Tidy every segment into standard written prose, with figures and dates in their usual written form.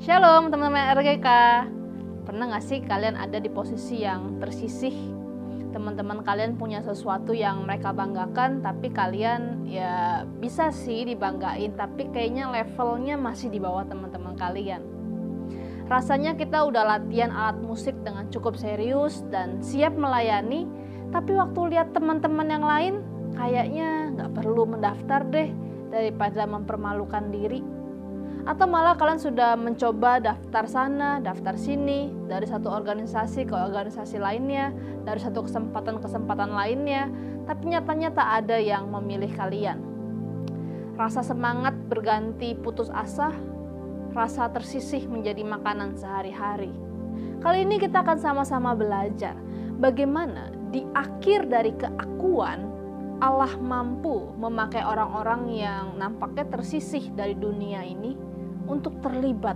Shalom teman-teman RGK. Pernah gak sih kalian ada di posisi yang tersisih? Teman-teman kalian punya sesuatu yang mereka banggakan, tapi kalian ya bisa sih dibanggain, tapi kayaknya levelnya masih di bawah teman-teman kalian. Rasanya kita udah latihan alat musik dengan cukup serius dan siap melayani, tapi waktu lihat teman-teman yang lain, kayaknya gak perlu mendaftar deh daripada mempermalukan diri. Atau malah kalian sudah mencoba daftar sana, daftar sini, dari satu organisasi ke organisasi lainnya, dari satu kesempatan lainnya, tapi nyatanya tak ada yang memilih kalian. Rasa semangat berganti putus asa, rasa tersisih menjadi makanan sehari-hari. Kali ini kita akan sama-sama belajar bagaimana di akhir dari keakuan Allah mampu memakai orang-orang yang nampaknya tersisih dari dunia ini untuk terlibat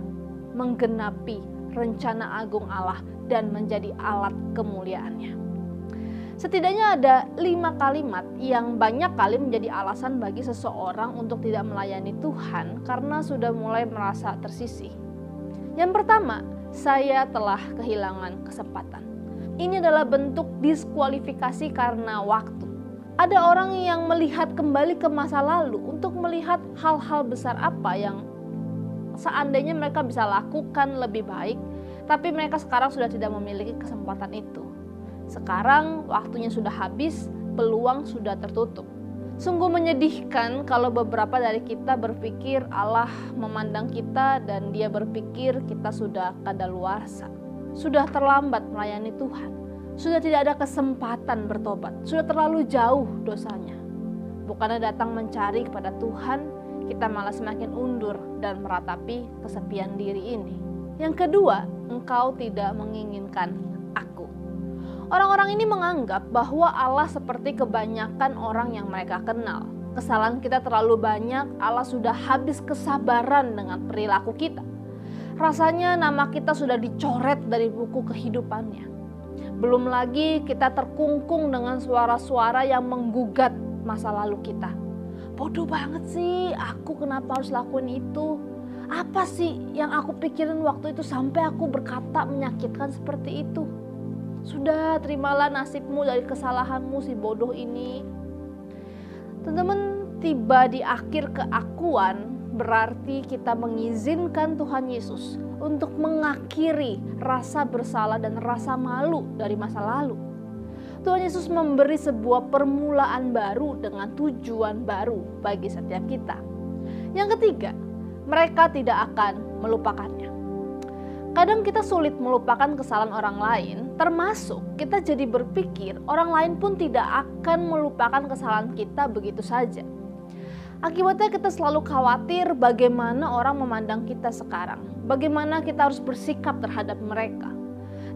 menggenapi rencana agung Allah dan menjadi alat kemuliaannya. Setidaknya ada 5 kalimat yang banyak kali menjadi alasan bagi seseorang untuk tidak melayani Tuhan karena sudah mulai merasa tersisih. Yang pertama, saya telah kehilangan kesempatan. Ini adalah bentuk diskualifikasi karena waktu. Ada orang yang melihat kembali ke masa lalu untuk melihat hal-hal besar apa yang seandainya mereka bisa lakukan lebih baik, tapi mereka sekarang sudah tidak memiliki kesempatan itu. Sekarang waktunya sudah habis, peluang sudah tertutup. Sungguh menyedihkan kalau beberapa dari kita berpikir Allah memandang kita dan dia berpikir kita sudah kadaluarsa. Sudah terlambat melayani Tuhan. Sudah tidak ada kesempatan bertobat. Sudah terlalu jauh dosanya. Bukannya datang mencari kepada Tuhan, kita malah semakin undur dan meratapi kesepian diri ini. Yang kedua, engkau tidak menginginkan aku. Orang-orang ini menganggap bahwa Allah seperti kebanyakan orang yang mereka kenal. Kesalahan kita terlalu banyak, Allah sudah habis kesabaran dengan perilaku kita. Rasanya nama kita sudah dicoret dari buku kehidupannya. Belum lagi kita terkungkung dengan suara-suara yang menggugat masa lalu kita. Bodoh banget sih, aku kenapa harus lakuin itu? Apa sih yang aku pikirin waktu itu sampai aku berkata menyakitkan seperti itu? Sudah, terimalah nasibmu dari kesalahanmu si bodoh ini. Teman-teman, tiba di akhir keakuan berarti kita mengizinkan Tuhan Yesus untuk mengakhiri rasa bersalah dan rasa malu dari masa lalu. Tuhan Yesus memberi sebuah permulaan baru dengan tujuan baru bagi setiap kita. Yang ketiga, mereka tidak akan melupakannya. Kadang kita sulit melupakan kesalahan orang lain, termasuk kita jadi berpikir orang lain pun tidak akan melupakan kesalahan kita begitu saja. Akibatnya kita selalu khawatir bagaimana orang memandang kita sekarang, bagaimana kita harus bersikap terhadap mereka.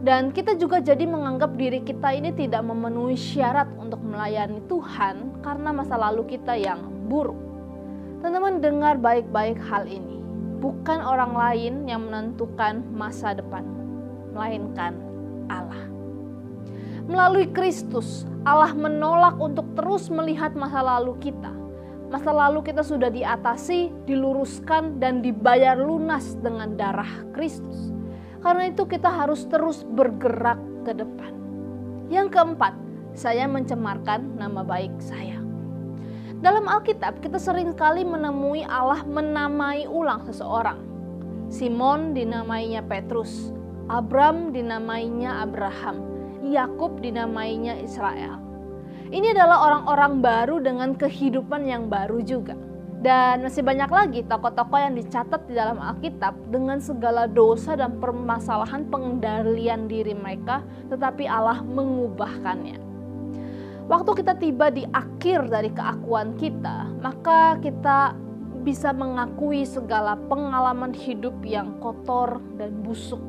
Dan kita juga jadi menganggap diri kita ini tidak memenuhi syarat untuk melayani Tuhan karena masa lalu kita yang buruk. Teman-teman, dengar baik-baik hal ini. Bukan orang lain yang menentukan masa depan, melainkan Allah. Melalui Kristus, Allah menolak untuk terus melihat masa lalu kita. Masa lalu kita sudah diatasi, diluruskan, dan dibayar lunas dengan darah Kristus. Karena itu kita harus terus bergerak ke depan. Yang keempat, saya mencemarkan nama baik saya. Dalam Alkitab kita sering kali menemui Allah menamai ulang seseorang. Simon dinamainya Petrus, Abram dinamainya Abraham, Yakub dinamainya Israel. Ini adalah orang-orang baru dengan kehidupan yang baru juga. Dan masih banyak lagi tokoh-tokoh yang dicatat di dalam Alkitab dengan segala dosa dan permasalahan pengendalian diri mereka, tetapi Allah mengubahkannya. Waktu kita tiba di akhir dari keakuan kita, maka kita bisa mengakui segala pengalaman hidup yang kotor dan busuk.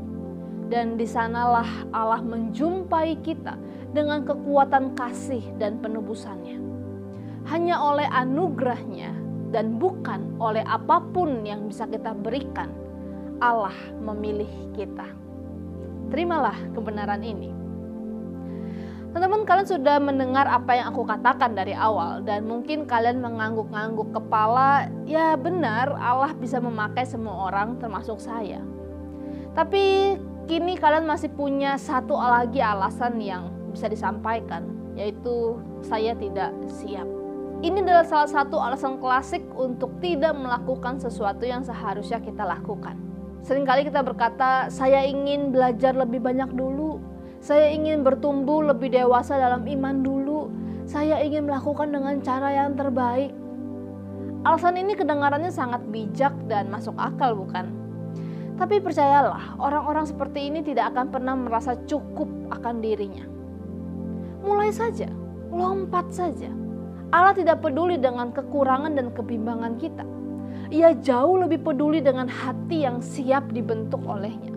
Dan di sanalah Allah menjumpai kita dengan kekuatan kasih dan penebusannya. Hanya oleh anugerahnya dan bukan oleh apapun yang bisa kita berikan, Allah memilih kita. Terimalah kebenaran ini. Teman-teman, kalian sudah mendengar apa yang aku katakan dari awal dan mungkin kalian mengangguk-angguk kepala. Ya benar, Allah bisa memakai semua orang termasuk saya. Tapi kini kalian masih punya satu lagi alasan yang bisa disampaikan, yaitu saya tidak siap. Ini adalah salah satu alasan klasik untuk tidak melakukan sesuatu yang seharusnya kita lakukan. Seringkali kita berkata, saya ingin belajar lebih banyak dulu, saya ingin bertumbuh lebih dewasa dalam iman dulu, saya ingin melakukan dengan cara yang terbaik. Alasan ini kedengarannya sangat bijak dan masuk akal, bukan? Tapi percayalah, orang-orang seperti ini tidak akan pernah merasa cukup akan dirinya. Mulai saja, lompat saja. Allah tidak peduli dengan kekurangan dan kebimbangan kita. Ia jauh lebih peduli dengan hati yang siap dibentuk olehnya.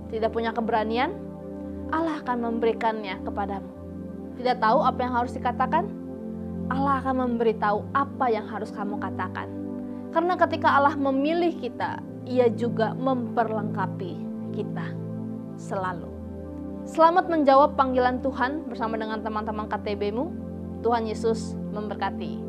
Tidak punya keberanian? Allah akan memberikannya kepadamu. Tidak tahu apa yang harus dikatakan? Allah akan memberitahu apa yang harus kamu katakan. Karena ketika Allah memilih kita, Ia juga memperlengkapi kita selalu. Selamat menjawab panggilan Tuhan bersama dengan teman-teman KTB-mu. Tuhan Yesus memberkati.